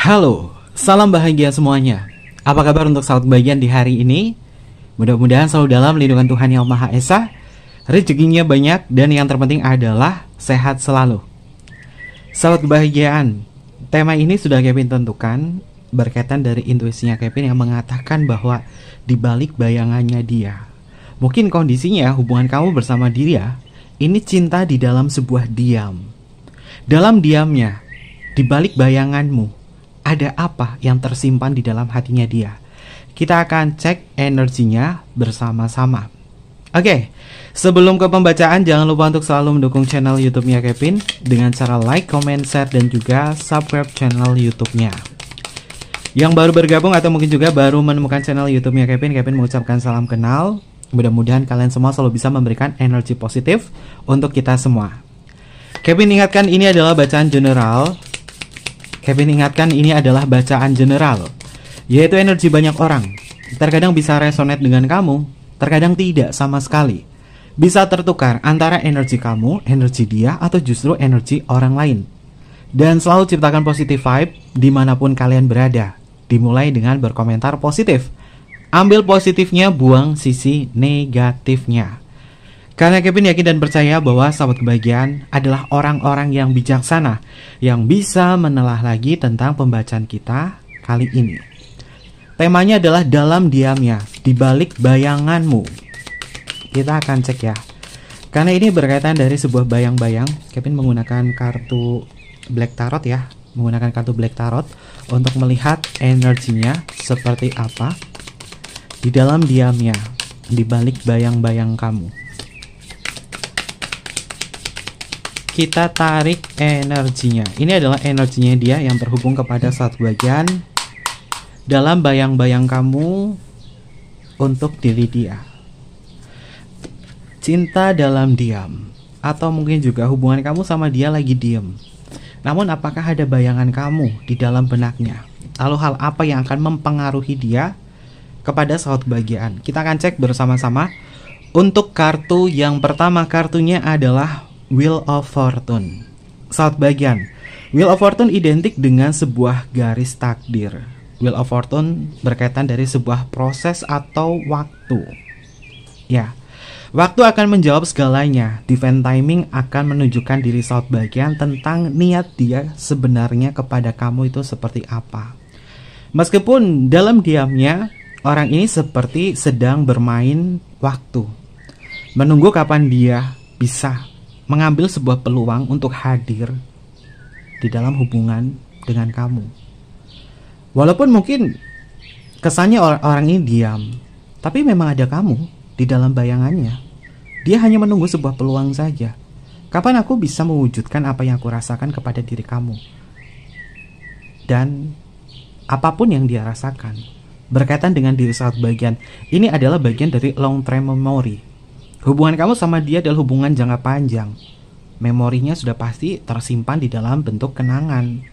Halo, salam bahagia semuanya. Apa kabar untuk sahabat kebahagiaan di hari ini? Mudah-mudahan selalu dalam lindungan Tuhan Yang Maha Esa, rezekinya banyak, dan yang terpenting adalah sehat selalu. Sahabat kebahagiaan, tema ini sudah Kevin tentukan berkaitan dari intuisinya Kevin yang mengatakan bahwa di balik bayangannya dia, mungkin kondisinya hubungan kamu bersama dia ini cinta di dalam sebuah diam. Dalam diamnya, di balik bayanganmu, ada apa yang tersimpan di dalam hatinya dia? Kita akan cek energinya bersama-sama. Oke, sebelum ke pembacaan, jangan lupa untuk selalu mendukung channel YouTube-nya Kevin dengan cara like, comment, share, dan juga subscribe channel YouTube-nya. Yang baru bergabung atau mungkin juga baru menemukan channel YouTube-nya Kevin mengucapkan salam kenal. Mudah-mudahan kalian semua selalu bisa memberikan energi positif untuk kita semua. Kevin ingatkan ini adalah bacaan general. Yaitu energi banyak orang. Terkadang bisa resonate dengan kamu, terkadang tidak sama sekali. Bisa tertukar antara energi kamu, energi dia, atau justru energi orang lain. Dan selalu ciptakan positive vibe dimanapun kalian berada. Dimulai dengan berkomentar positif. Ambil positifnya, buang sisi negatifnya. Karena Kevin yakin dan percaya bahwa sahabat kebahagiaan adalah orang-orang yang bijaksana, yang bisa menelah lagi tentang pembacaan kita kali ini. Temanya adalah dalam diamnya, di balik bayanganmu. Kita akan cek ya. Karena ini berkaitan dari sebuah bayang-bayang, Kevin menggunakan kartu Black Tarot ya. Menggunakan kartu Black Tarot untuk melihat energinya seperti apa di dalam diamnya, di balik bayang-bayang kamu. Kita tarik energinya. Ini adalah energinya dia yang terhubung kepada saat bagian dalam bayang-bayang kamu untuk diri dia. Cinta dalam diam, atau mungkin juga hubungan kamu sama dia lagi diam. Namun apakah ada bayangan kamu di dalam benaknya? Lalu hal apa yang akan mempengaruhi dia kepada saat kebahagiaan? Kita akan cek bersama-sama. Untuk kartu yang pertama, kartunya adalah Wheel of Fortune. Saat bagian, Wheel of Fortune identik dengan sebuah garis takdir. Wheel of Fortune berkaitan dari sebuah proses atau waktu. Ya, waktu akan menjawab segalanya. Divine timing akan menunjukkan diri saat bagian tentang niat dia sebenarnya kepada kamu itu seperti apa. Meskipun dalam diamnya, orang ini seperti sedang bermain waktu, menunggu kapan dia bisa mengambil sebuah peluang untuk hadir di dalam hubungan dengan kamu. Walaupun mungkin kesannya orang ini diam, tapi memang ada kamu di dalam bayangannya. Dia hanya menunggu sebuah peluang saja. Kapan aku bisa mewujudkan apa yang aku rasakan kepada diri kamu? Dan apapun yang dia rasakan berkaitan dengan diri saat bagian, ini adalah bagian dari long term memory. Hubungan kamu sama dia adalah hubungan jangka panjang. Memorinya sudah pasti tersimpan di dalam bentuk kenangan.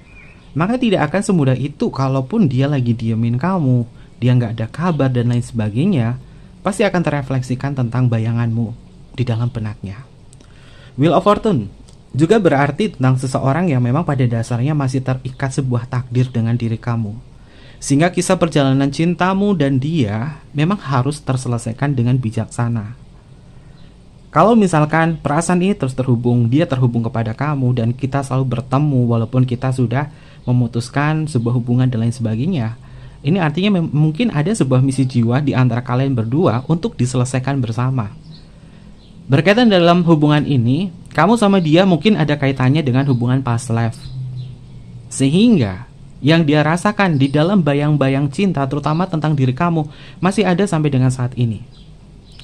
Maka tidak akan semudah itu kalaupun dia lagi diemin kamu, dia nggak ada kabar dan lain sebagainya, pasti akan terefleksikan tentang bayanganmu di dalam benaknya. Wheel of Fortune juga berarti tentang seseorang yang memang pada dasarnya masih terikat sebuah takdir dengan diri kamu. Sehingga kisah perjalanan cintamu dan dia memang harus terselesaikan dengan bijaksana. Kalau misalkan perasaan ini terus terhubung, dia terhubung kepada kamu dan kita selalu bertemu walaupun kita sudah memutuskan sebuah hubungan dan lain sebagainya, ini artinya mungkin ada sebuah misi jiwa di antara kalian berdua untuk diselesaikan bersama. Berkaitan dalam hubungan ini, kamu sama dia mungkin ada kaitannya dengan hubungan past life. Sehingga yang dia rasakan di dalam bayang-bayang cinta, terutama tentang diri kamu, masih ada sampai dengan saat ini.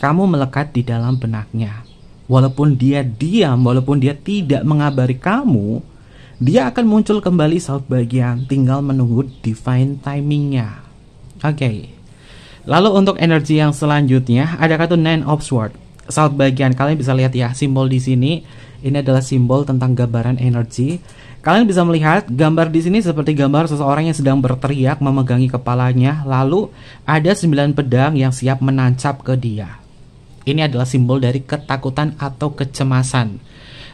Kamu melekat di dalam benaknya. Walaupun dia diam, walaupun dia tidak mengabari kamu, dia akan muncul kembali saat bagian, tinggal menunggu divine timingnya. Oke. Lalu untuk energi yang selanjutnya ada kartu Nine of Swords. Saat bagian, kalian bisa lihat ya simbol di sini. Ini adalah simbol tentang gambaran energi. Kalian bisa melihat gambar di sini seperti gambar seseorang yang sedang berteriak memegangi kepalanya, lalu ada 9 pedang yang siap menancap ke dia. Ini adalah simbol dari ketakutan atau kecemasan.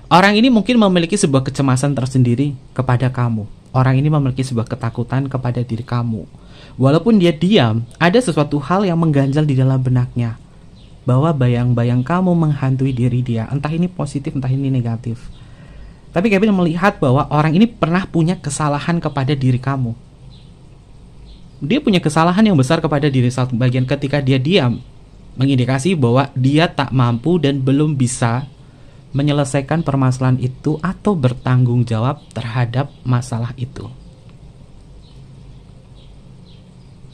Orang ini mungkin memiliki sebuah kecemasan tersendiri kepada kamu. orang ini memiliki sebuah ketakutan kepada diri kamu. Walaupun dia diam, ada sesuatu hal yang mengganjal di dalam benaknya, bahwa bayang-bayang kamu menghantui diri dia, entah ini positif, entah ini negatif. Tapi Kevin melihat bahwa orang ini pernah punya kesalahan kepada diri kamu. Dia punya kesalahan yang besar kepada diri satu bagian ketika dia diam, mengindikasi bahwa dia tak mampu dan belum bisa menyelesaikan permasalahan itu atau bertanggung jawab terhadap masalah itu.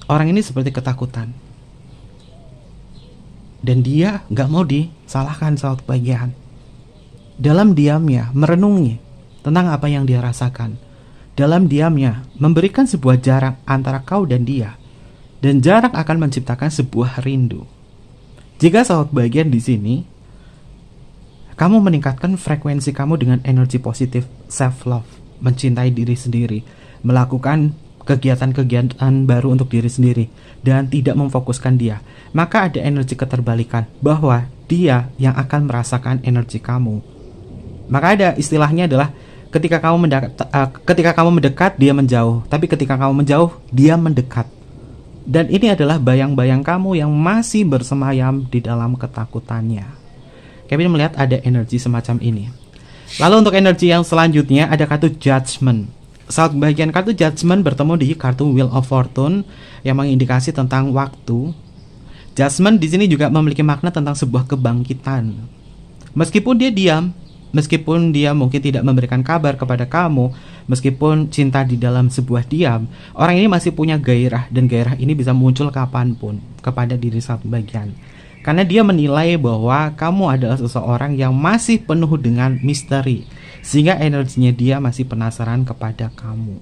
Orang ini seperti ketakutan, dan dia gak mau disalahkan suatu bagian. Dalam diamnya merenungi tentang apa yang dia rasakan. Dalam diamnya memberikan sebuah jarak antara kau dan dia, dan jarak akan menciptakan sebuah rindu. Jika sahabat bagian di sini kamu meningkatkan frekuensi kamu dengan energi positif, self-love, mencintai diri sendiri, melakukan kegiatan-kegiatan baru untuk diri sendiri, dan tidak memfokuskan dia, maka ada energi keterbalikan, bahwa dia yang akan merasakan energi kamu. Maka ada istilahnya adalah ketika kamu mendekat, dia menjauh, tapi ketika kamu menjauh, dia mendekat. Dan ini adalah bayang-bayang kamu yang masih bersemayam di dalam ketakutannya. Kevin melihat ada energi semacam ini. Lalu untuk energi yang selanjutnya ada kartu Judgment. Saat bagian kartu Judgment bertemu di kartu Wheel of Fortune yang mengindikasi tentang waktu. Judgment di sini juga memiliki makna tentang sebuah kebangkitan. Meskipun dia diam, meskipun dia mungkin tidak memberikan kabar kepada kamu, meskipun cinta di dalam sebuah diam, orang ini masih punya gairah, dan gairah ini bisa muncul kapanpun kepada diri satu bagian. Karena dia menilai bahwa kamu adalah seseorang yang masih penuh dengan misteri, sehingga energinya dia masih penasaran kepada kamu.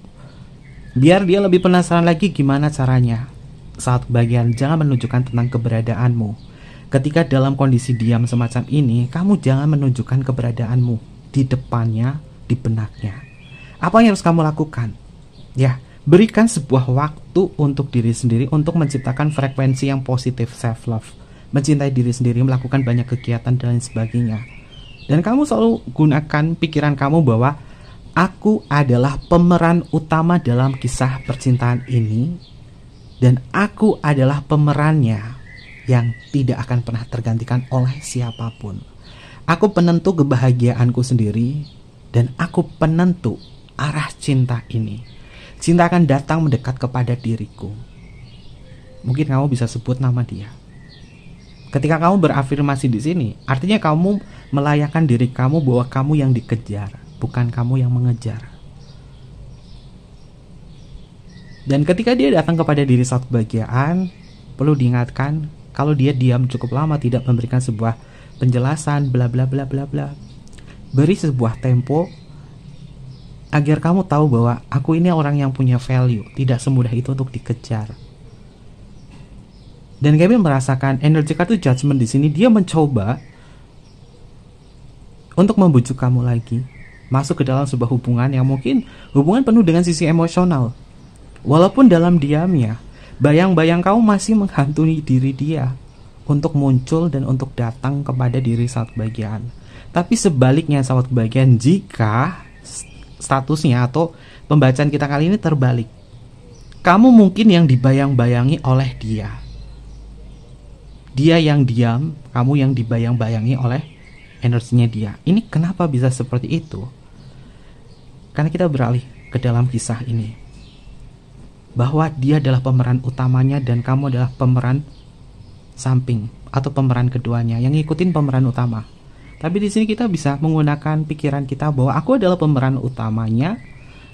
Biar dia lebih penasaran lagi gimana caranya. Saat bagian jangan menunjukkan tentang keberadaanmu. Ketika dalam kondisi diam semacam ini, kamu jangan menunjukkan keberadaanmu di depannya, di benaknya. Apa yang harus kamu lakukan? Ya, berikan sebuah waktu untuk diri sendiri untuk menciptakan frekuensi yang positif, self-love. Mencintai diri sendiri, melakukan banyak kegiatan dan lain sebagainya. Dan kamu selalu gunakan pikiran kamu bahwa aku adalah pemeran utama dalam kisah percintaan ini, dan aku adalah pemerannya yang tidak akan pernah tergantikan oleh siapapun. Aku penentu kebahagiaanku sendiri, dan aku penentu arah cinta ini. Cinta akan datang mendekat kepada diriku. Mungkin kamu bisa sebut nama dia. Ketika kamu berafirmasi di sini, artinya kamu melayakkan diri kamu bahwa kamu yang dikejar, bukan kamu yang mengejar. Dan ketika dia datang kepada diri satu bagian, perlu diingatkan kalau dia diam cukup lama tidak memberikan sebuah penjelasan bla bla bla bla bla. Beri sebuah tempo agar kamu tahu bahwa aku ini orang yang punya value, tidak semudah itu untuk dikejar. Dan Kevin merasakan energi kartu Judgment di sini, dia mencoba untuk membujuk kamu lagi masuk ke dalam sebuah hubungan yang mungkin hubungan penuh dengan sisi emosional. Walaupun dalam diamnya, bayang-bayang kamu masih menghantui diri dia untuk muncul dan untuk datang kepada diri satu bagian. Tapi sebaliknya sahabat bagian, jika statusnya atau pembacaan kita kali ini terbalik, kamu mungkin yang dibayang-bayangi oleh dia. Dia yang diam, kamu yang dibayang-bayangi oleh energinya dia. Ini kenapa bisa seperti itu? Karena kita beralih ke dalam kisah ini, bahwa dia adalah pemeran utamanya dan kamu adalah pemeran samping atau pemeran keduanya yang ngikutin pemeran utama. Tapi di sini kita bisa menggunakan pikiran kita bahwa aku adalah pemeran utamanya,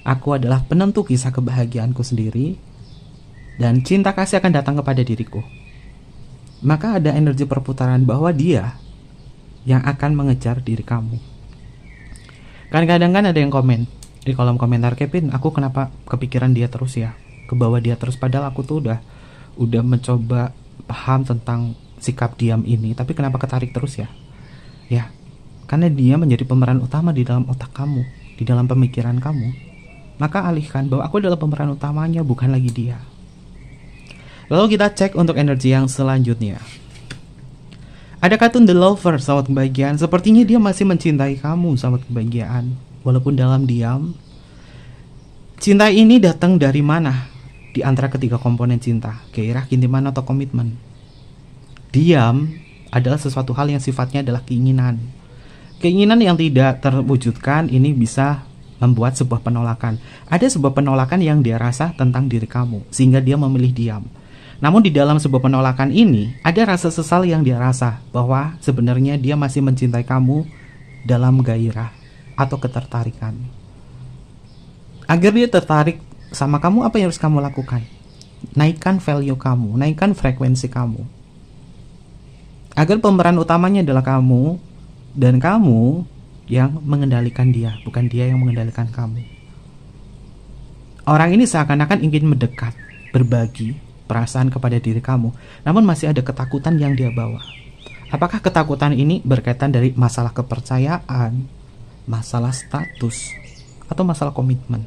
aku adalah penentu kisah kebahagiaanku sendiri, dan cinta kasih akan datang kepada diriku. Maka ada energi perputaran bahwa dia yang akan mengejar diri kamu. Kadang-kadang kan ada yang komen di kolom komentar, Kevin, aku kenapa kepikiran dia terus ya, kebawa dia terus, padahal aku tuh udah mencoba paham tentang sikap diam ini, tapi kenapa ketarik terus ya? Ya, karena dia menjadi pemeran utama di dalam otak kamu, di dalam pemikiran kamu. Maka alihkan bahwa aku adalah pemeran utamanya, bukan lagi dia. Lalu kita cek untuk energi yang selanjutnya. Ada kartu The Lover, sahabat kebahagiaan. Sepertinya dia masih mencintai kamu, sahabat kebahagiaan. Walaupun dalam diam, Cinta ini datang dari mana? Di antara ketiga komponen cinta, gairah, keintiman, atau komitmen. Diam adalah sesuatu hal yang sifatnya adalah keinginan. Keinginan yang tidak terwujudkan ini bisa membuat sebuah penolakan. Ada sebuah penolakan yang dia rasa tentang diri kamu, sehingga dia memilih diam. Namun di dalam sebuah penolakan ini, ada rasa sesal yang dia rasa bahwa sebenarnya dia masih mencintai kamu dalam gairah atau ketertarikan. Agar dia tertarik sama kamu, apa yang harus kamu lakukan? Naikkan value kamu, naikkan frekuensi kamu. Agar pemeran utamanya adalah kamu, dan kamu yang mengendalikan dia, bukan dia yang mengendalikan kamu. Orang ini seakan-akan ingin mendekat, berbagi perasaan kepada diri kamu, namun masih ada ketakutan yang dia bawa. Apakah ketakutan ini berkaitan dari masalah kepercayaan, masalah status, atau masalah komitmen?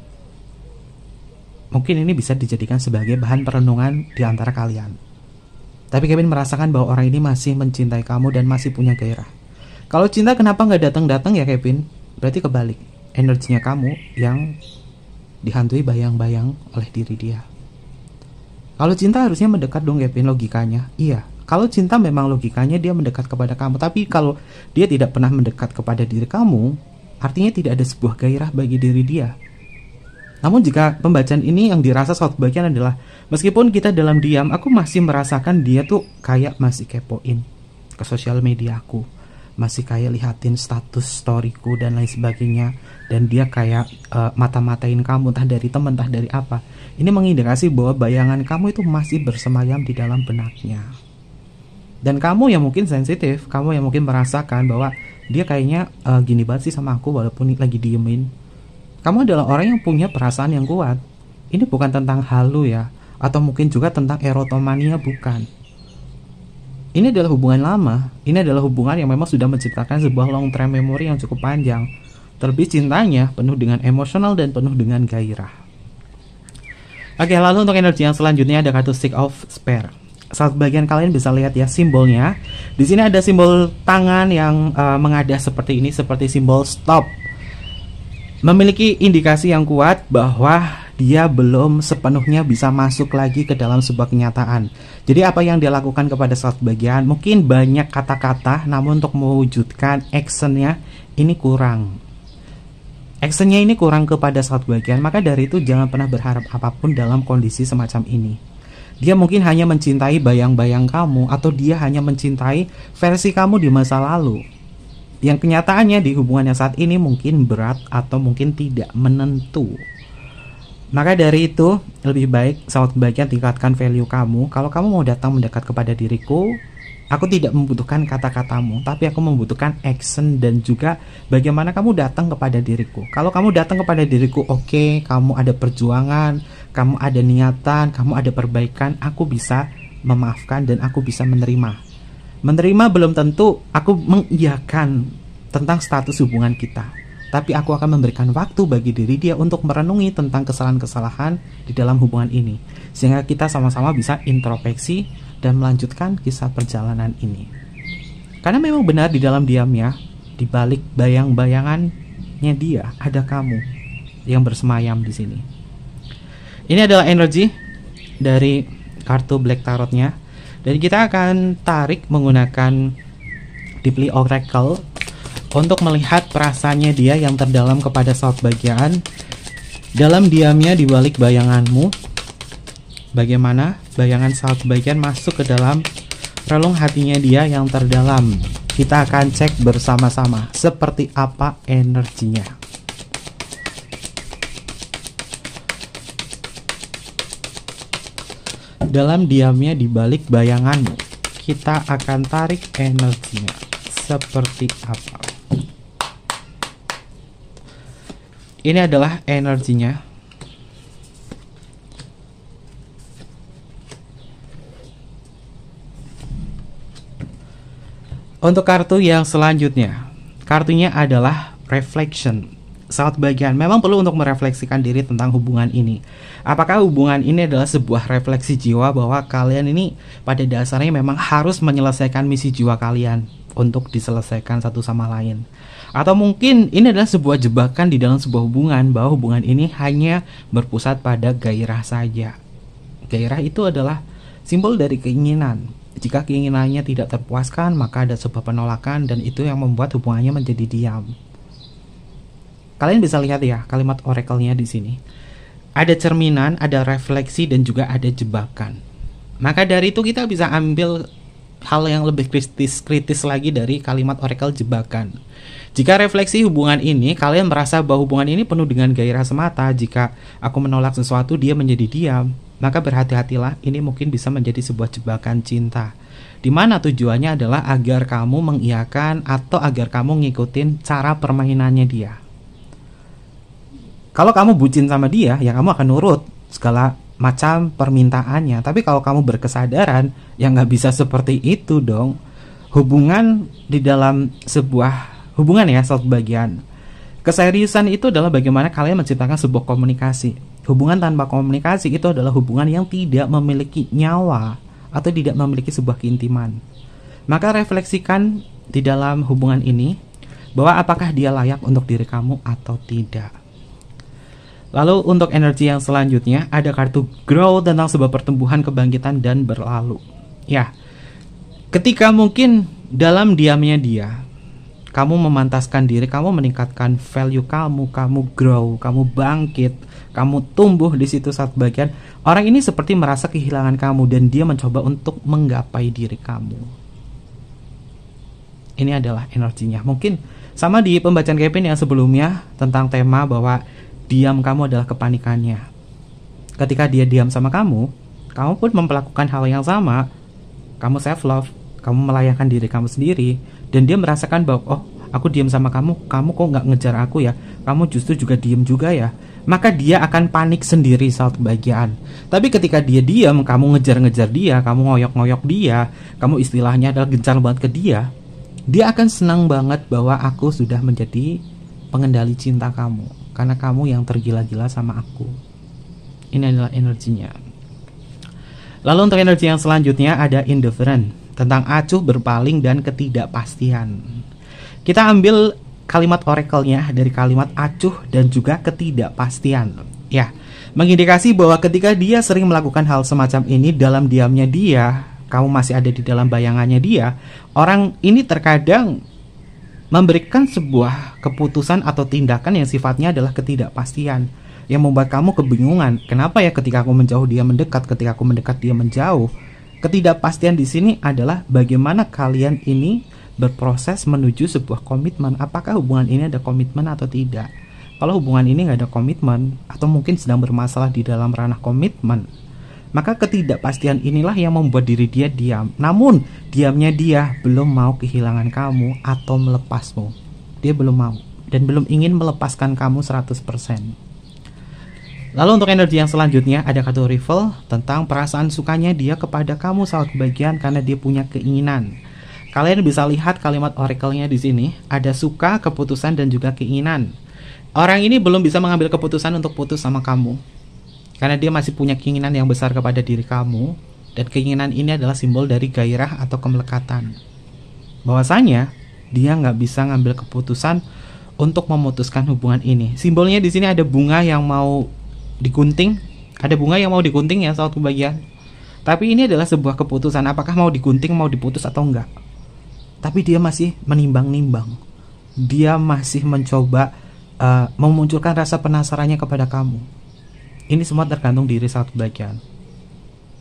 Mungkin ini bisa dijadikan sebagai bahan perenungan di antara kalian. Tapi Kevin merasakan bahwa orang ini masih mencintai kamu dan masih punya gairah. Kalau cinta kenapa nggak datang-datang ya Kevin? Berarti kebalik, energinya kamu yang dihantui bayang-bayang oleh diri dia. Kalau cinta harusnya mendekat dong Kevin, logikanya. Iya, kalau cinta memang logikanya dia mendekat kepada kamu. Tapi kalau dia tidak pernah mendekat kepada diri kamu, artinya tidak ada sebuah gairah bagi diri dia. Namun jika pembacaan ini yang dirasa suatu bagian adalah, meskipun kita dalam diam, aku masih merasakan dia tuh kayak masih kepoin ke sosial media aku, masih kayak lihatin status storyku dan lain sebagainya, dan dia kayak mata-matain kamu, entah dari teman, entah dari apa. Ini mengindikasi bahwa bayangan kamu itu masih bersemayam di dalam benaknya. Dan kamu yang mungkin sensitif, kamu yang mungkin merasakan bahwa dia kayaknya gini banget sih sama aku walaupun lagi diemin. Kamu adalah orang yang punya perasaan yang kuat. Ini bukan tentang halu ya, atau mungkin juga tentang erotomania, bukan. Ini adalah hubungan lama. Ini adalah hubungan yang memang sudah menciptakan sebuah long term memory yang cukup panjang. Terlebih cintanya penuh dengan emosional dan penuh dengan gairah. Oke, lalu untuk energi yang selanjutnya ada kartu Six of Spear. Saat bagian kalian bisa lihat ya simbolnya. Di sini ada simbol tangan yang mengadah seperti ini, seperti simbol stop. Memiliki indikasi yang kuat bahwa dia belum sepenuhnya bisa masuk lagi ke dalam sebuah kenyataan. Jadi apa yang dia lakukan kepada saat bagian, mungkin banyak kata-kata, namun untuk mewujudkan actionnya ini kurang. Actionnya ini kurang kepada saat bagian, maka dari itu jangan pernah berharap apapun dalam kondisi semacam ini. Dia mungkin hanya mencintai bayang-bayang kamu, atau dia hanya mencintai versi kamu di masa lalu. Yang kenyataannya di hubungannya saat ini mungkin berat atau mungkin tidak menentu. Maka dari itu, lebih baik sahabat bagian tingkatkan value kamu. Kalau kamu mau datang mendekat kepada diriku, aku tidak membutuhkan kata-katamu, tapi aku membutuhkan action dan juga bagaimana kamu datang kepada diriku. Kalau kamu datang kepada diriku, oke, kamu ada perjuangan, kamu ada niatan, kamu ada perbaikan, aku bisa memaafkan dan aku bisa menerima. Menerima belum tentu aku mengiyakan tentang status hubungan kita, tapi aku akan memberikan waktu bagi diri dia untuk merenungi tentang kesalahan-kesalahan di dalam hubungan ini, sehingga kita sama-sama bisa introspeksi dan melanjutkan kisah perjalanan ini. Karena memang benar di dalam diamnya, di balik bayang-bayangannya dia, ada kamu yang bersemayam di sini. Ini adalah energi dari kartu Black Tarotnya. Dan kita akan tarik menggunakan Deeply Oracle untuk melihat perasaannya dia yang terdalam kepada saat bagian dalam diamnya di balik bayanganmu. Bagaimana bayangan saat bagian masuk ke dalam relung hatinya dia yang terdalam. Kita akan cek bersama-sama seperti apa energinya. Dalam diamnya di balik bayanganmu, kita akan tarik energinya seperti apa. Ini adalah energinya. Untuk kartu yang selanjutnya, kartunya adalah reflection. Saat bagian memang perlu untuk merefleksikan diri tentang hubungan ini. Apakah hubungan ini adalah sebuah refleksi jiwa bahwa kalian ini pada dasarnya memang harus menyelesaikan misi jiwa kalian untuk diselesaikan satu sama lain? Atau mungkin ini adalah sebuah jebakan di dalam sebuah hubungan, bahwa hubungan ini hanya berpusat pada gairah saja. Gairah itu adalah simbol dari keinginan. Jika keinginannya tidak terpuaskan, maka ada sebuah penolakan, dan itu yang membuat hubungannya menjadi diam. Kalian bisa lihat ya kalimat oracle-nya di sini. Ada cerminan, ada refleksi, dan juga ada jebakan. Maka dari itu kita bisa ambil hal yang lebih kritis lagi dari kalimat oracle jebakan. Jika refleksi hubungan ini, kalian merasa bahwa hubungan ini penuh dengan gairah semata. Jika aku menolak sesuatu, dia menjadi diam, maka berhati-hatilah, ini mungkin bisa menjadi sebuah jebakan cinta, di mana tujuannya adalah agar kamu mengiyakan atau agar kamu ngikutin cara permainannya dia. Kalau kamu bucin sama dia, ya kamu akan nurut segala macam permintaannya. Tapi kalau kamu berkesadaran, ya nggak bisa seperti itu dong. Hubungan di dalam sebuah hubungan ya, satu bagian. Keseriusan itu adalah bagaimana kalian menciptakan sebuah komunikasi. Hubungan tanpa komunikasi itu adalah hubungan yang tidak memiliki nyawa atau tidak memiliki sebuah keintiman. Maka refleksikan di dalam hubungan ini bahwa apakah dia layak untuk diri kamu atau tidak. Lalu untuk energi yang selanjutnya ada kartu grow tentang sebuah pertumbuhan, kebangkitan, dan berlalu. Ya, ketika mungkin dalam diamnya dia, kamu memantaskan diri, kamu meningkatkan value kamu grow, kamu bangkit, kamu tumbuh di situ saat bagian. Orang ini seperti merasa kehilangan kamu dan dia mencoba untuk menggapai diri kamu. Ini adalah energinya. Mungkin sama di pembacaan Kevin yang sebelumnya tentang tema bahwa diam kamu adalah kepanikannya. Ketika dia diam sama kamu pun memperlakukan hal yang sama. Kamu self love, kamu melayangkan diri kamu sendiri, dan dia merasakan bahwa oh, aku diam sama kamu kok nggak ngejar aku ya, kamu justru juga diam juga ya. Maka dia akan panik sendiri saat kebahagiaan. Tapi ketika dia diam, kamu ngejar-ngejar dia, kamu ngoyok-ngoyok dia, kamu istilahnya adalah gencar banget ke dia akan senang banget bahwa aku sudah menjadi pengendali cinta kamu, karena kamu yang tergila-gila sama aku. Ini adalah energinya. Lalu untuk energi yang selanjutnya ada indifferent, tentang acuh, berpaling, dan ketidakpastian. Kita ambil kalimat oracle-nya dari kalimat acuh dan juga ketidakpastian. Ya, mengindikasi bahwa ketika dia sering melakukan hal semacam ini dalam diamnya dia, kamu masih ada di dalam bayangannya dia, orang ini terkadang memberikan sebuah keputusan atau tindakan yang sifatnya adalah ketidakpastian, yang membuat kamu kebingungan. Kenapa ya ketika aku menjauh dia mendekat, ketika aku mendekat dia menjauh? Ketidakpastian di sini adalah bagaimana kalian ini berproses menuju sebuah komitmen. Apakah hubungan ini ada komitmen atau tidak? Kalau hubungan ini nggak ada komitmen, atau mungkin sedang bermasalah di dalam ranah komitmen, maka ketidakpastian inilah yang membuat diri dia diam. Namun diamnya dia belum mau kehilangan kamu atau melepasmu. Dia belum mau dan belum ingin melepaskan kamu 100%. Lalu untuk energi yang selanjutnya ada kartu Rival tentang perasaan sukanya dia kepada kamu saat kebagian karena dia punya keinginan. Kalian bisa lihat kalimat oracle-nya di sini, ada suka, keputusan, dan juga keinginan. Orang ini belum bisa mengambil keputusan untuk putus sama kamu karena dia masih punya keinginan yang besar kepada diri kamu, dan keinginan ini adalah simbol dari gairah atau kemelekatan. Bahwasanya dia nggak bisa ngambil keputusan untuk memutuskan hubungan ini. Simbolnya di sini ada bunga yang mau digunting, ada bunga yang mau digunting ya saat kebagian. Tapi ini adalah sebuah keputusan, apakah mau digunting, mau diputus atau enggak. Tapi dia masih menimbang-nimbang. Dia masih mencoba memunculkan rasa penasarannya kepada kamu. Ini semua tergantung diri saat kebagian.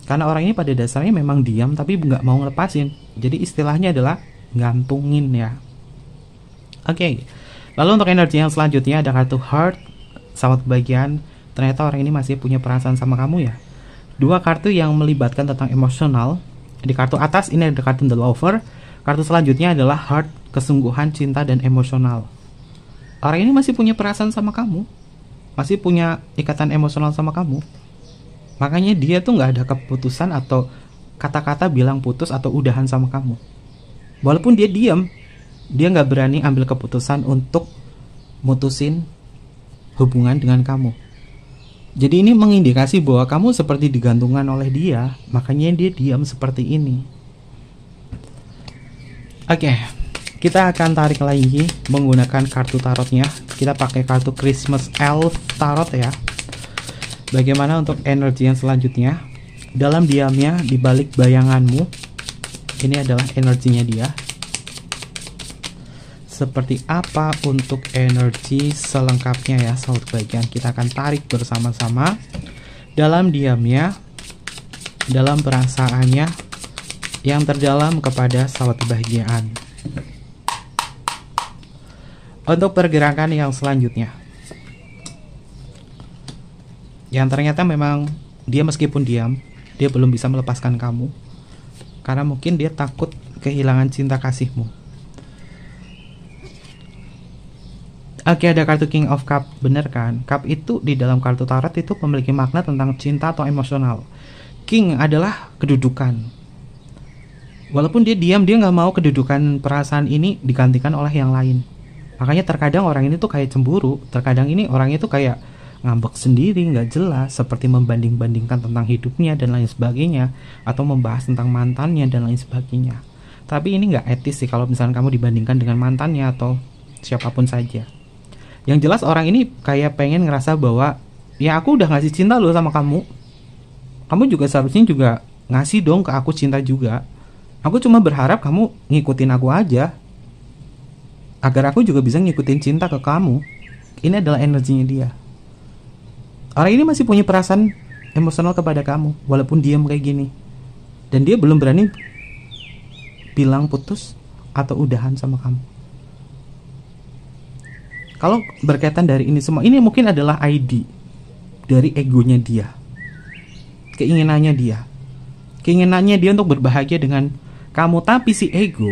Karena orang ini pada dasarnya memang diam tapi nggak mau ngelepasin. Jadi istilahnya adalah gantungin ya. Oke. Lalu untuk energi yang selanjutnya ada kartu Heart, saat kebagian. Ternyata orang ini masih punya perasaan sama kamu ya. Dua kartu yang melibatkan tentang emosional. Di kartu atas ini ada kartu The Lover. Kartu selanjutnya adalah Heart, kesungguhan, cinta, dan emosional. Orang ini masih punya perasaan sama kamu, masih punya ikatan emosional sama kamu. Makanya dia tuh gak ada keputusan atau kata-kata bilang putus atau udahan sama kamu. Walaupun dia diam, dia gak berani ambil keputusan untuk mutusin hubungan dengan kamu. Jadi ini mengindikasi bahwa kamu seperti digantungkan oleh dia, makanya dia diam seperti ini. Oke, Kita akan tarik lagi menggunakan kartu tarotnya. Kita pakai kartu Christmas Elf Tarot ya. Bagaimana untuk energi yang selanjutnya? Dalam diamnya, di balik bayanganmu, ini adalah energinya dia. Seperti apa untuk energi selengkapnya ya, sahabat bagian? Kita akan tarik bersama-sama. Dalam diamnya, dalam perasaannya yang terdalam kepada sahabat kebahagiaan. Untuk pergerakan yang selanjutnya, yang ternyata memang dia meskipun diam, dia belum bisa melepaskan kamu karena mungkin dia takut kehilangan cinta kasihmu. Oke, ada kartu King of Cup, bener kan? Cup itu di dalam kartu tarot itu memiliki makna tentang cinta atau emosional. King adalah kedudukan. Walaupun dia diam, dia nggak mau kedudukan perasaan ini digantikan oleh yang lain. Makanya terkadang orang ini tuh kayak cemburu. Terkadang ini orangnya tuh kayak ngambek sendiri, nggak jelas, seperti membanding-bandingkan tentang hidupnya dan lain sebagainya, atau membahas tentang mantannya dan lain sebagainya. Tapi ini nggak etis sih kalau misalnya kamu dibandingkan dengan mantannya atau siapapun saja. Yang jelas orang ini kayak pengen ngerasa bahwa ya aku udah ngasih cinta loh sama kamu. Kamu juga seharusnya juga ngasih dong ke aku cinta juga. Aku cuma berharap kamu ngikutin aku aja, agar aku juga bisa ngikutin cinta ke kamu. Ini adalah energinya dia. Orang ini masih punya perasaan emosional kepada kamu, walaupun diam kayak gini. Dan dia belum berani bilang putus atau udahan sama kamu. Kalau berkaitan dari ini semua, ini mungkin adalah ID dari egonya dia. Keinginannya dia. Keinginannya dia untuk berbahagia dengan kamu. Tapi si ego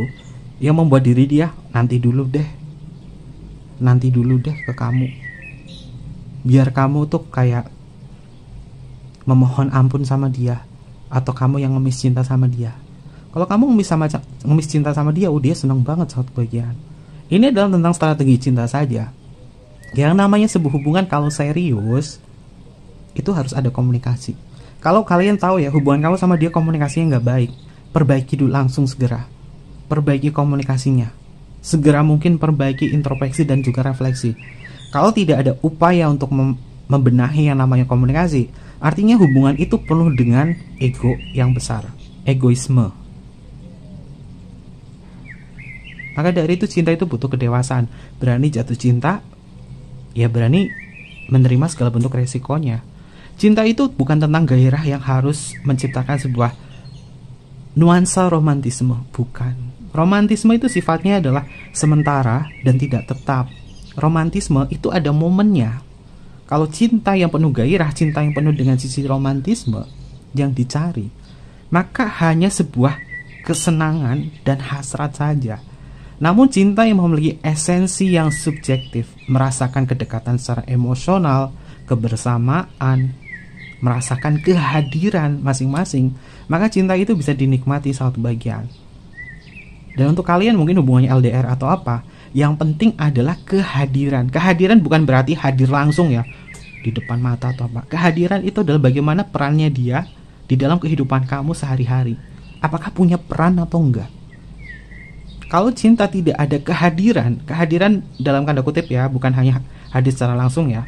yang membuat diri dia, nanti dulu deh ke kamu. Biar kamu tuh kayak memohon ampun sama dia, atau kamu yang ngemis cinta sama dia. Kalau kamu ngemis cinta sama dia, dia seneng banget saat bagian. Ini adalah tentang strategi cinta saja. Yang namanya sebuah hubungan kalau serius, itu harus ada komunikasi. Kalau kalian tahu ya hubungan kamu sama dia komunikasinya nggak baik, perbaiki dulu langsung segera. Perbaiki komunikasinya. Segera mungkin perbaiki introspeksi dan juga refleksi. Kalau tidak ada upaya untuk membenahi yang namanya komunikasi, artinya hubungan itu penuh dengan ego yang besar, egoisme. Maka dari itu cinta itu butuh kedewasaan. Berani jatuh cinta, ya berani menerima segala bentuk resikonya. Cinta itu bukan tentang gairah yang harus menciptakan sebuah nuansa romantisme, bukan. Romantisme itu sifatnya adalah sementara dan tidak tetap. Romantisme itu ada momennya. Kalau cinta yang penuh gairah, cinta yang penuh dengan sisi romantisme yang dicari, maka hanya sebuah kesenangan dan hasrat saja. Namun cinta yang memiliki esensi yang subjektif, merasakan kedekatan secara emosional, kebersamaan, merasakan kehadiran masing-masing, maka cinta itu bisa dinikmati satu bagian. Dan untuk kalian mungkin hubungannya LDR atau apa, yang penting adalah kehadiran. Kehadiran bukan berarti hadir langsung ya, di depan mata atau apa. Kehadiran itu adalah bagaimana perannya dia di dalam kehidupan kamu sehari-hari. Apakah punya peran atau enggak? Kalau cinta tidak ada kehadiran, kehadiran dalam tanda kutip ya, bukan hanya hadir secara langsung ya.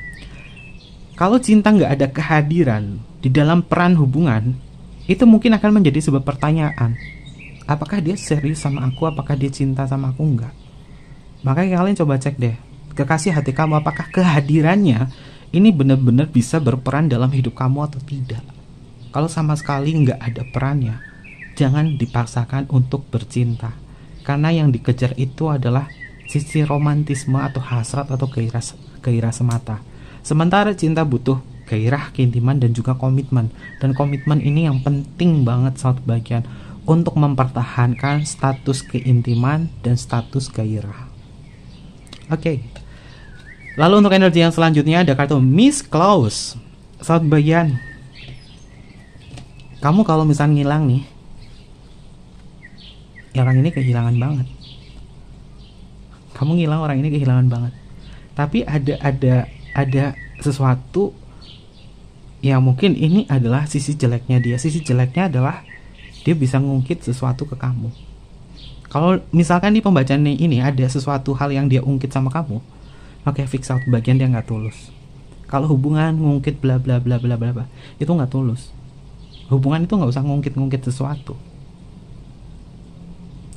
Kalau cinta nggak ada kehadiran di dalam peran hubungan, itu mungkin akan menjadi sebuah pertanyaan. Apakah dia serius sama aku? Apakah dia cinta sama aku? Enggak. Makanya kalian coba cek deh, kekasih hati kamu, apakah kehadirannya ini benar-benar bisa berperan dalam hidup kamu atau tidak. Kalau sama sekali nggak ada perannya, jangan dipaksakan untuk bercinta. Karena yang dikejar itu adalah sisi romantisme atau hasrat atau gairah semata. Sementara cinta butuh gairah, keintiman, dan juga komitmen. Dan komitmen ini yang penting banget satu bagian untuk mempertahankan status keintiman dan status gairah. Oke. Lalu untuk energi yang selanjutnya ada kartu Miss Claus. Satu bagian. Kamu kalau misalnya ngilang nih, orang ini kehilangan banget. Kamu ngilang, orang ini kehilangan banget. Tapi ada sesuatu yang mungkin ini adalah sisi jeleknya dia. Sisi jeleknya adalah dia bisa ngungkit sesuatu ke kamu. Kalau misalkan di pembacaan ini ada sesuatu hal yang dia ungkit sama kamu, oke, fix out bagian dia nggak tulus. Kalau hubungan ngungkit bla bla bla bla bla bla, itu nggak tulus. Hubungan itu nggak usah ngungkit-ngungkit sesuatu.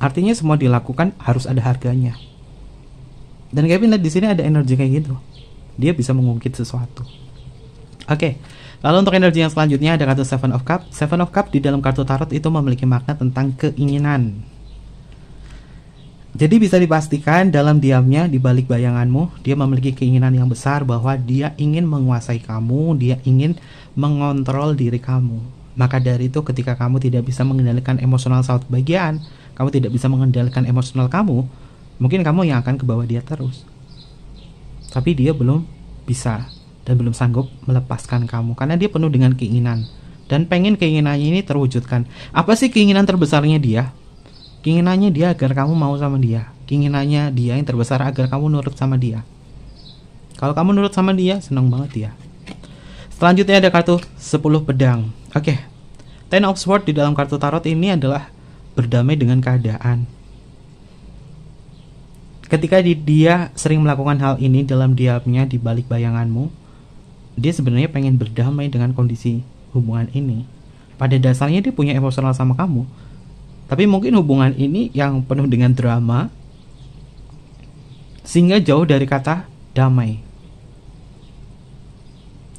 Artinya semua dilakukan harus ada harganya. Dan Kevin lihat di sini ada energi kayak gitu. Dia bisa mengungkit sesuatu. Oke. Lalu untuk energi yang selanjutnya ada kartu Seven of Cup. Seven of Cup di dalam kartu tarot itu memiliki makna tentang keinginan. Jadi bisa dipastikan dalam diamnya, di balik bayanganmu, dia memiliki keinginan yang besar bahwa dia ingin menguasai kamu, dia ingin mengontrol diri kamu. Maka dari itu ketika kamu tidak bisa mengendalikan emosional saat bagian, kamu tidak bisa mengendalikan emosional kamu, mungkin kamu yang akan ke bawah dia terus. Tapi dia belum bisa dan belum sanggup melepaskan kamu karena dia penuh dengan keinginan dan pengen keinginannya ini terwujudkan. Apa sih keinginan terbesarnya dia? Keinginannya dia agar kamu mau sama dia. Keinginannya dia yang terbesar agar kamu nurut sama dia. Kalau kamu nurut sama dia, senang banget dia. Selanjutnya ada kartu 10 pedang. Oke. Ten of Swords di dalam kartu tarot ini adalah berdamai dengan keadaan. Ketika dia sering melakukan hal ini dalam diamnya di balik bayanganmu, dia sebenarnya pengen berdamai dengan kondisi hubungan ini. Pada dasarnya dia punya emosional sama kamu. Tapi mungkin hubungan ini yang penuh dengan drama sehingga jauh dari kata damai.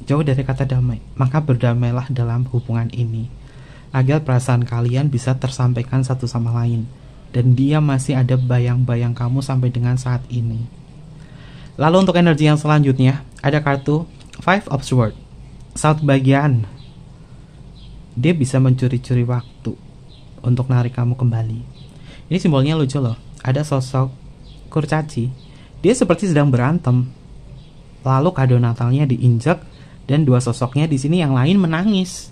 Jauh dari kata damai. Maka berdamailah dalam hubungan ini agar perasaan kalian bisa tersampaikan satu sama lain. Dan dia masih ada bayang-bayang kamu sampai dengan saat ini. Lalu untuk energi yang selanjutnya ada kartu Five of Swords. Saat bagian dia bisa mencuri-curi waktu untuk narik kamu kembali. Ini simbolnya lucu loh. Ada sosok kurcaci. Dia seperti sedang berantem. Lalu kado Natalnya diinjak dan dua sosoknya di sini yang lain menangis.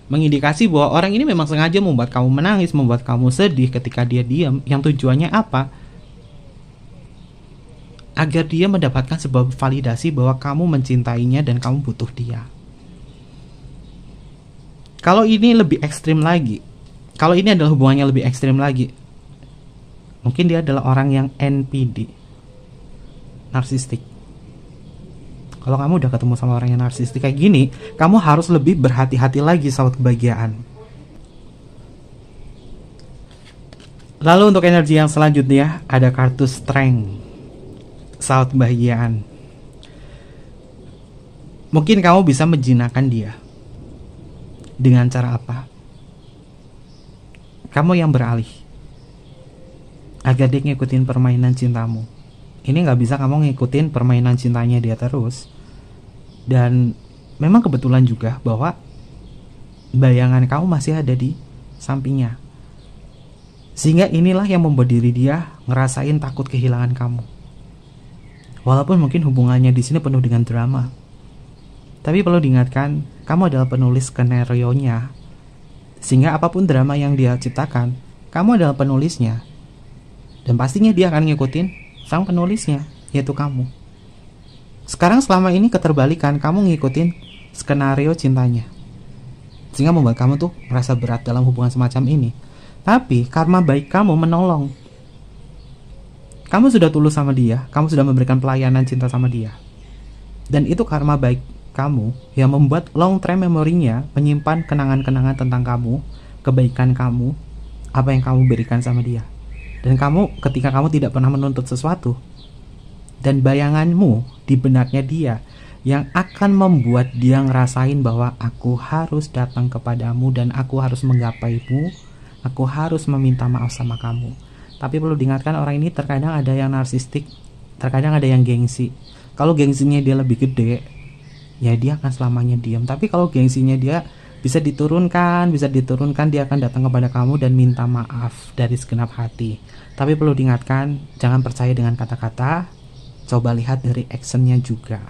Mengindikasi bahwa orang ini memang sengaja membuat kamu menangis, membuat kamu sedih ketika dia diam. Yang tujuannya apa? Agar dia mendapatkan sebuah validasi bahwa kamu mencintainya dan kamu butuh dia. Kalau ini lebih ekstrim lagi, kalau ini adalah hubungannya lebih ekstrim lagi, mungkin dia adalah orang yang NPD, narsistik. Kalau kamu udah ketemu sama orang yang narsistik kayak gini, kamu harus lebih berhati-hati lagi saat kebahagiaan. Lalu untuk energi yang selanjutnya ada kartu Strength, saat kebahagiaan. Mungkin kamu bisa menjinakkan dia. Dengan cara apa? Kamu yang beralih agar dia ngikutin permainan cintamu. Ini gak bisa kamu ngikutin permainan cintanya dia terus. Dan memang kebetulan juga bahwa bayangan kamu masih ada di sampingnya. Sehingga inilah yang membuat diri dia ngerasain takut kehilangan kamu. Walaupun mungkin hubungannya di sini penuh dengan drama. Tapi perlu diingatkan, kamu adalah penulis skenario-nya. Sehingga apapun drama yang dia ciptakan, kamu adalah penulisnya. Dan pastinya dia akan ngikutin sang penulisnya, yaitu kamu. Sekarang selama ini keterbalikan, kamu ngikutin skenario cintanya. Sehingga membuat kamu tuh merasa berat dalam hubungan semacam ini. Tapi karma baik kamu menolong. Kamu sudah tulus sama dia, kamu sudah memberikan pelayanan cinta sama dia. Dan itu karma baik kamu yang membuat long term memorinya menyimpan kenangan-kenangan tentang kamu, kebaikan kamu, apa yang kamu berikan sama dia. Dan kamu ketika kamu tidak pernah menuntut sesuatu, dan bayanganmu di benaknya dia yang akan membuat dia ngerasain bahwa aku harus datang kepadamu dan aku harus menggapaimu, aku harus meminta maaf sama kamu. Tapi perlu diingatkan, orang ini terkadang ada yang narsistik, terkadang ada yang gengsi. Kalau gengsinya dia lebih gede, ya dia akan selamanya diam. Tapi kalau gengsinya dia bisa diturunkan, dia akan datang kepada kamu dan minta maaf dari segenap hati. Tapi perlu diingatkan, jangan percaya dengan kata-kata, coba lihat dari actionnya juga.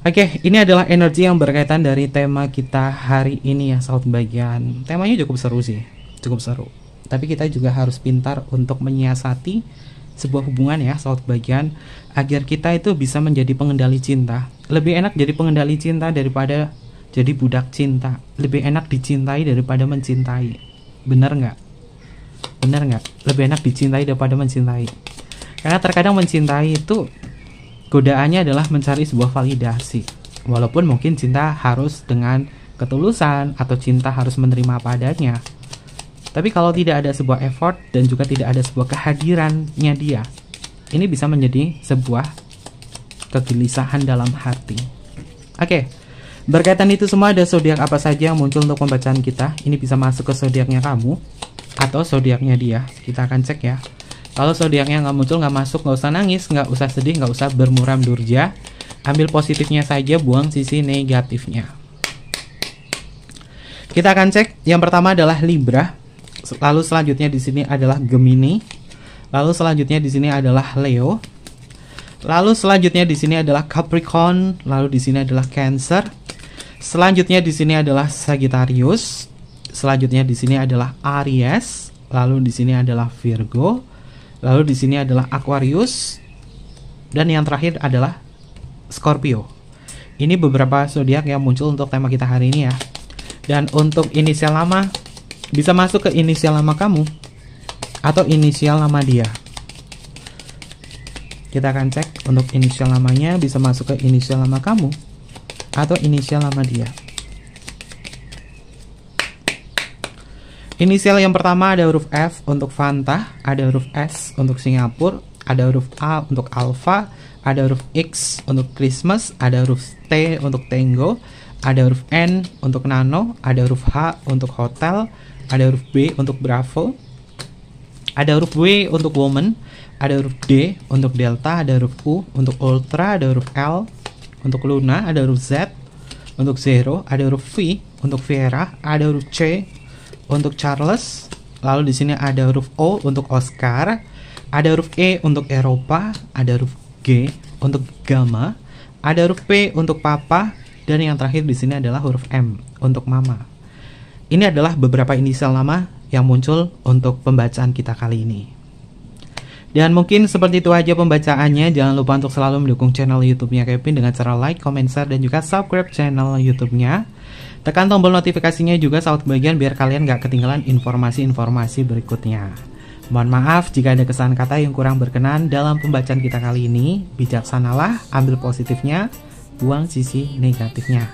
Oke, ini adalah energi yang berkaitan dari tema kita hari ini ya, sahabat bagian. Temanya cukup seru sih, cukup seru. Tapi kita juga harus pintar untuk menyiasati sebuah hubungan ya, sahabat bagian, agar kita itu bisa menjadi pengendali cinta. Lebih enak jadi pengendali cinta daripada jadi budak cinta. Lebih enak dicintai daripada mencintai. Bener nggak? Bener nggak? Lebih enak dicintai daripada mencintai. Karena terkadang mencintai itu godaannya adalah mencari sebuah validasi. Walaupun mungkin cinta harus dengan ketulusan atau cinta harus menerima apa adanya. Tapi kalau tidak ada sebuah effort dan juga tidak ada sebuah kehadirannya dia, ini bisa menjadi sebuah kegelisahan dalam hati. Oke, berkaitan itu semua, ada zodiak apa saja yang muncul untuk pembacaan kita. Ini bisa masuk ke zodiaknya kamu atau zodiaknya dia. Kita akan cek ya. Kalau zodiaknya nggak muncul, nggak masuk, nggak usah nangis, nggak usah sedih, nggak usah bermuram durja. Ambil positifnya saja, buang sisi negatifnya. Kita akan cek. Yang pertama adalah Libra. Lalu selanjutnya di sini adalah Gemini. Lalu selanjutnya di sini adalah Leo. Lalu selanjutnya di sini adalah Capricorn. Lalu di sini adalah Cancer. Selanjutnya di sini adalah Sagittarius. Selanjutnya di sini adalah Aries. Lalu di sini adalah Virgo. Lalu di sini adalah Aquarius. Dan yang terakhir adalah Scorpio. Ini beberapa zodiak yang muncul untuk tema kita hari ini ya. Dan untuk inisial nama, bisa masuk ke inisial nama kamu atau inisial nama dia. Kita akan cek untuk inisial namanya, bisa masuk ke inisial nama kamu atau inisial nama dia. Inisial yang pertama ada huruf F untuk Fanta, ada huruf S untuk Singapura, ada huruf A untuk Alpha, ada huruf X untuk Christmas, ada huruf T untuk Tango, ada huruf N untuk Nano, ada huruf H untuk Hotel, ada huruf B untuk Bravo, ada huruf W untuk Woman, ada huruf D untuk Delta, ada huruf U untuk Ultra, ada huruf L untuk Luna, ada huruf Z untuk Zero, ada huruf V untuk Viera, ada huruf C untuk Charles, lalu di sini ada huruf O untuk Oscar, ada huruf E untuk Eropa, ada huruf G untuk Gamma, ada huruf P untuk Papa, dan yang terakhir di sini adalah huruf M untuk Mama. Ini adalah beberapa inisial nama yang muncul untuk pembacaan kita kali ini. Dan mungkin seperti itu aja pembacaannya. Jangan lupa untuk selalu mendukung channel YouTube-nya Kevin dengan cara like, comment, share, dan juga subscribe channel YouTube-nya. Tekan tombol notifikasinya juga saat bagian biar kalian gak ketinggalan informasi-informasi berikutnya. Mohon maaf jika ada kesalahan kata yang kurang berkenan dalam pembacaan kita kali ini. Bijaksanalah, ambil positifnya, buang sisi negatifnya.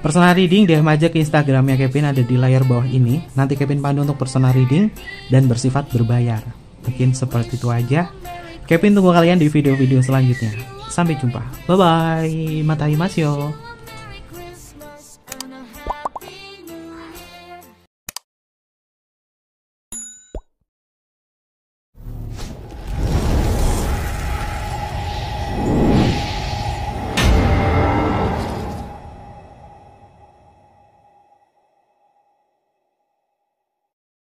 Personal reading DM aja ke Instagramnya Kevin, ada di layar bawah ini. Nanti Kevin pandu untuk personal reading dan bersifat berbayar. Mungkin seperti itu aja. Kevin tunggu kalian di video-video selanjutnya. Sampai jumpa. Bye-bye. Matarimasu.